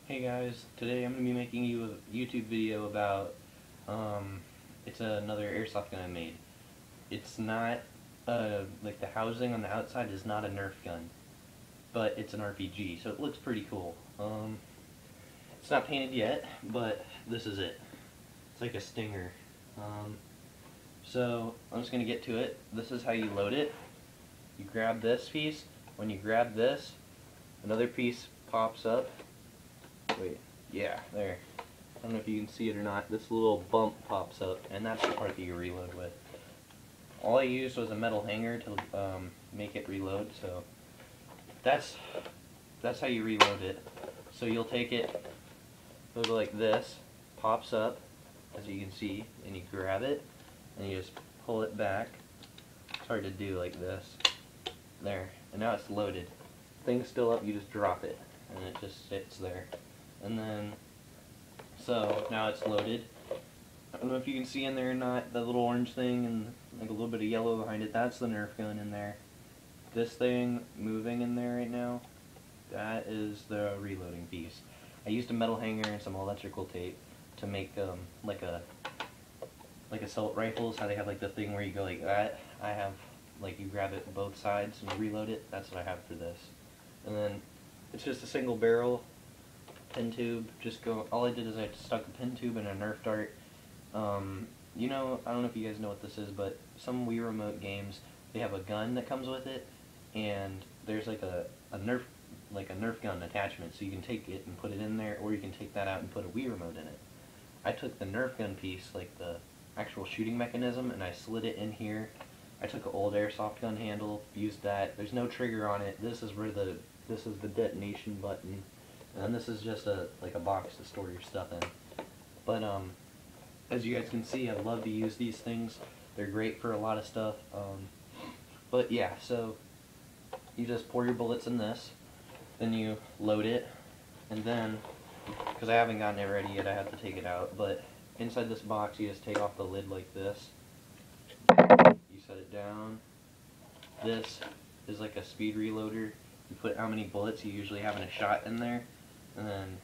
Hey guys, today I'm going to be making you a YouTube video about, it's another airsoft gun I made. It's not, like the housing on the outside is not a Nerf gun, but it's an RPG, so it looks pretty cool. It's not painted yet, but this is it. It's like a Stinger. So I'm just going to get to it. This is how you load it. You grab this piece. When you grab this, another piece pops up. Wait, yeah, there. I don't know if you can see it or not. This little bump pops up, and that's the part that you reload with. All I used was a metal hanger to make it reload, so that's how you reload it. So you'll take it, it'll go like this, pops up, as you can see, and you grab it, and you just pull it back. It's hard to do like this. There, and now it's loaded. Thing's still up, you just drop it, and it just sits there. And then, so now it's loaded. I don't know if you can see in there or not, the little orange thing and like a little bit of yellow behind it, that's the Nerf gun in there. This thing moving in there right now, that is the reloading piece. I used a metal hanger and some electrical tape to make like assault rifles, how they have like the thing where you go like that. I have, like, you grab it both sides and you reload it. That's what I have for this. And then it's just a single barrel pin tube. All I did is I stuck a pin tube and a Nerf dart. You know, I don't know if you guys know what this is, but some Wii Remote games, they have a gun that comes with it, and there's like a Nerf gun attachment, so you can take it and put it in there, or you can take that out and put a Wii Remote in it. I took the Nerf gun piece, like the actual shooting mechanism, and I slid it in here. I took an old airsoft gun handle, used that. There's no trigger on it. This is the detonation button. And this is just like a box to store your stuff in. But as you guys can see, I love to use these things. They're great for a lot of stuff. But yeah, so you just pour your bullets in this, then you load it, and then, because I haven't gotten it ready yet, I have to take it out, but inside this box you just take off the lid like this. You set it down. This is like a speed reloader. You put how many bullets you usually have in a shot in there. And then,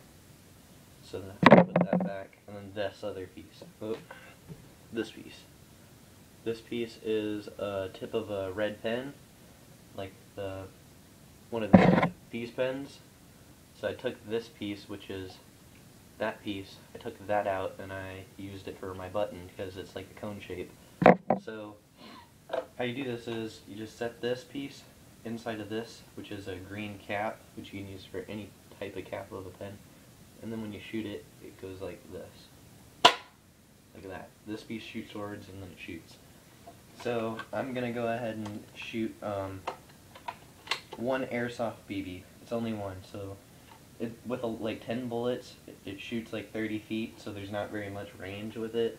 so then put that back, and then this other piece. Oh, this piece. This piece is a tip of a red pen, like one of these pens. So I took this piece, which is that piece, I took that out and I used it for my button because it's like a cone shape. So how you do this is you just set this piece inside of this, which is a green cap, which you can use for any type of cap of a pen, and then when you shoot it, it goes like this, like that. This piece shoots swords, and then it shoots. So I'm gonna go ahead and shoot one airsoft BB. It's only one, so with like 10 bullets, it shoots like 30 feet, so there's not very much range with it.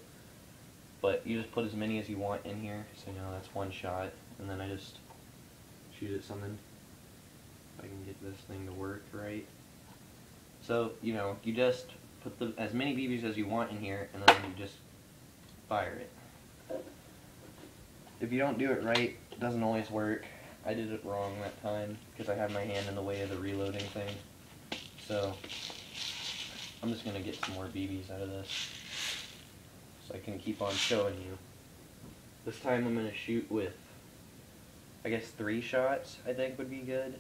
But you just put as many as you want in here, so you know that's one shot, and then I just shoot at something. If I can get this thing to work right. So, you know, you just put as many BBs as you want in here, and then you just fire it. If you don't do it right, it doesn't always work. I did it wrong that time, because I had my hand in the way of the reloading thing. So, I'm just going to get some more BBs out of this, so I can keep on showing you. This time I'm going to shoot with, I guess 3 shots, I think would be good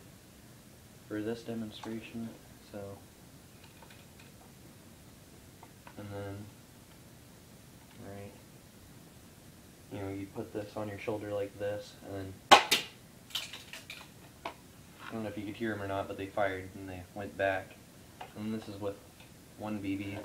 for this demonstration. So, and then, right, you know, you put this on your shoulder like this, and then, I don't know if you could hear them or not, but they fired and they went back. And this is with one BB.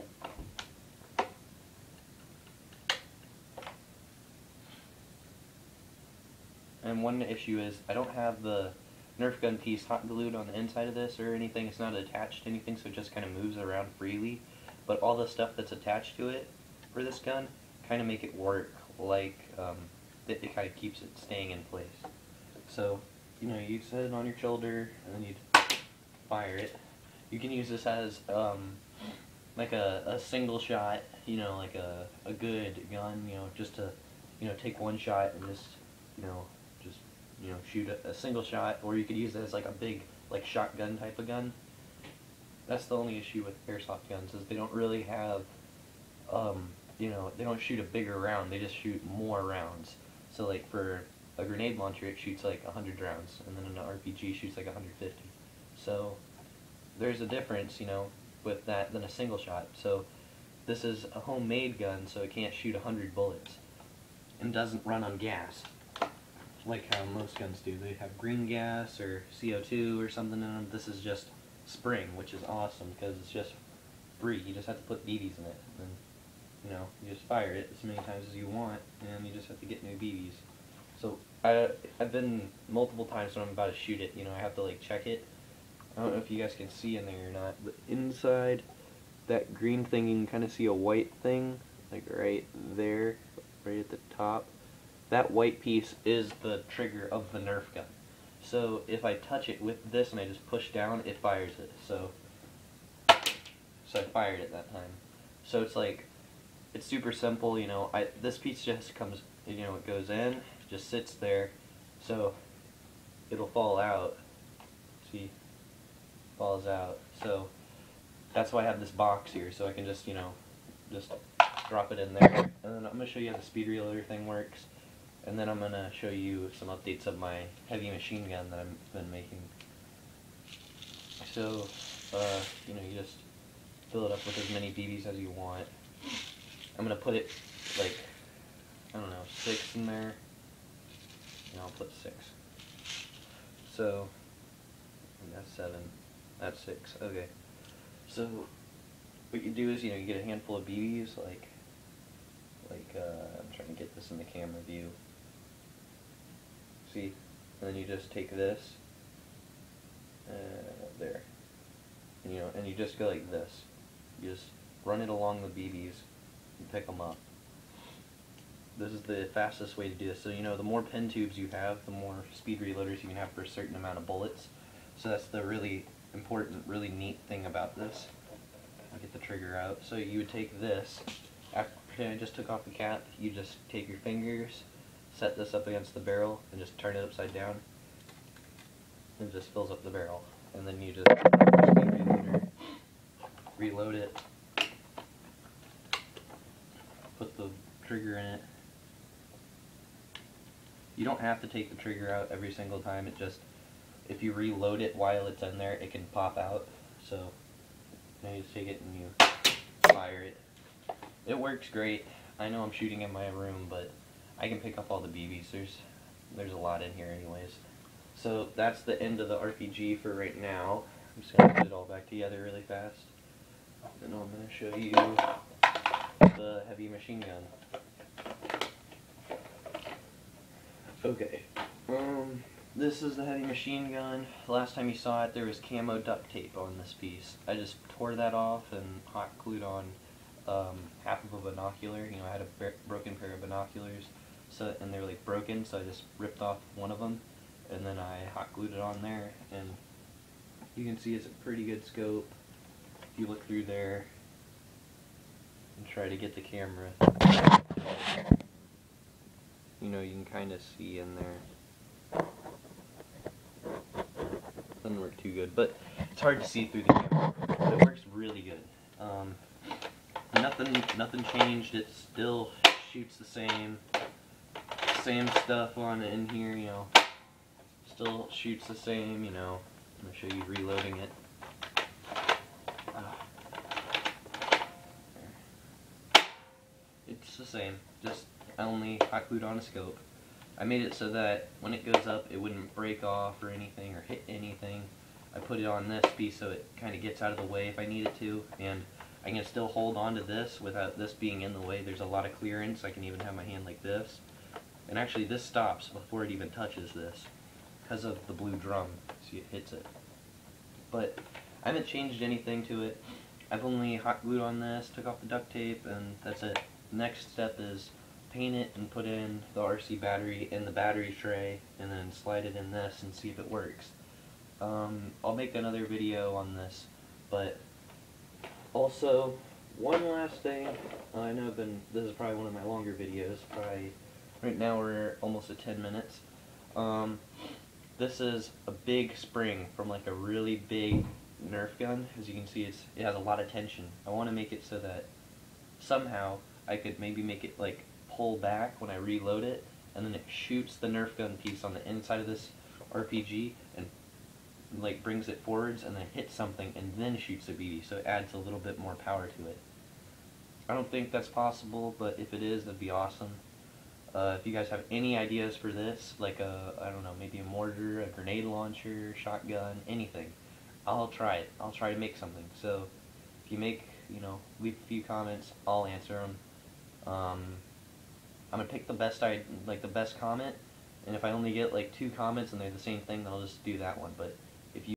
And one issue is I don't have the Nerf gun piece hot glued on the inside of this or anything. It's not attached to anything, so it just kind of moves around freely. But all the stuff that's attached to it for this gun kind of make it work like it kind of keeps it staying in place. So, you know, you set it on your shoulder and then you fire it. You can use this as like a single shot, you know, like a good gun, you know, just to, you know, take one shot and just, you know, shoot a single shot, or you could use it as like a big, like shotgun type of gun. That's the only issue with airsoft guns, is they don't really have, they don't shoot a bigger round, they just shoot more rounds. So like for a grenade launcher, it shoots like 100 rounds, and then an RPG shoots like 150. So there's a difference, with that than a single shot. So this is a homemade gun, so it can't shoot 100 bullets, and doesn't run on gas, like how most guns do. They have green gas or CO2 or something in them. This is just spring, which is awesome because it's just free. You just have to put BBs in it, and you just fire it as many times as you want, and you just have to get new BBs. So I've been multiple times when I'm about to shoot it, I have to like check it. I don't know if you guys can see in there or not, but inside that green thing you can kind of see a white thing, like right there, right at the top. That white piece is the trigger of the Nerf gun. So if I touch it with this and I just push down, it fires it. So I fired it that time. So it's like, it's super simple, this piece just comes, it goes in, just sits there, so it'll fall out. See, falls out. So that's why I have this box here, so I can just, just drop it in there. And then I'm going to show you how the speed reloader thing works. And then I'm going to show you some updates of my heavy machine gun that I've been making. So, you just fill it up with as many BBs as you want. I'm going to put it, like, I don't know, 6 in there. And I'll put 6. So, and that's 7. That's 6. Okay. So, what you do is, you get a handful of BBs, like, I'm trying to get this in the camera view. See? And then you just take this, there. And, and you just go like this. You just run it along the BBs and pick them up. This is the fastest way to do this. So, the more pen tubes you have, the more speed reloaders you can have for a certain amount of bullets. So that's the really important, really neat thing about this. I'll get the trigger out. So you would take this, after I just took off the cap, you just take your fingers, set this up against the barrel, and just turn it upside down. And it just fills up the barrel. And then you just reload it, put the trigger in it. You don't have to take the trigger out every single time, it just, if you reload it while it's in there, it can pop out. So now you just take it and you fire it. It works great. I know I'm shooting in my room, but I can pick up all the BBs. There's a lot in here anyways. So that's the end of the RPG for right now. I'm just going to put it all back together really fast. And I'm going to show you the heavy machine gun. Okay. This is the heavy machine gun. Last time you saw it, there was camo duct tape on this piece. I just tore that off and hot glued on half of a binocular. I had a broken pair of binoculars, and they were like broken, so I just ripped off one of them, and then I hot glued it on there, and you can see it's a pretty good scope. If you look through there and try to get the camera, you can kind of see in there. Doesn't work too good, but it's hard to see through the camera. But it works really good. Nothing changed. It still shoots the same stuff on in here. Still shoots the same. I'm gonna show you reloading it. It's the same. Just I only hot glued on a scope. I made it so that when it goes up, it wouldn't break off or anything or hit anything. I put it on this piece so it kind of gets out of the way if I need it to, and I can still hold on to this without this being in the way. There's a lot of clearance. I can even have my hand like this. And actually this stops before it even touches this because of the blue drum. See, it hits it. But I haven't changed anything to it. I've only hot glued on this, took off the duct tape, and that's it. Next step is paint it and put in the RC battery in the battery tray, and then slide it in this and see if it works. I'll make another video on this, but also one last thing. I know this is probably one of my longer videos. Right now we're almost at 10 minutes. This is a big spring from like a really big Nerf gun, as you can see, it has a lot of tension. I want to make it so that somehow I could maybe make it like pull back when I reload it, and then it shoots the Nerf gun piece on the inside of this RPG and like brings it forwards, and then hits something and then shoots a BB, so it adds a little bit more power to it. I don't think that's possible, but if it is, that'd be awesome. If you guys have any ideas for this, like I don't know, maybe a mortar, a grenade launcher, shotgun, anything, I'll try it. I'll try to make something. So if you make, leave a few comments, I'll answer them. I'm gonna pick the best the best comment, and if I only get like 2 comments and they're the same thing, then I'll just do that one. But if you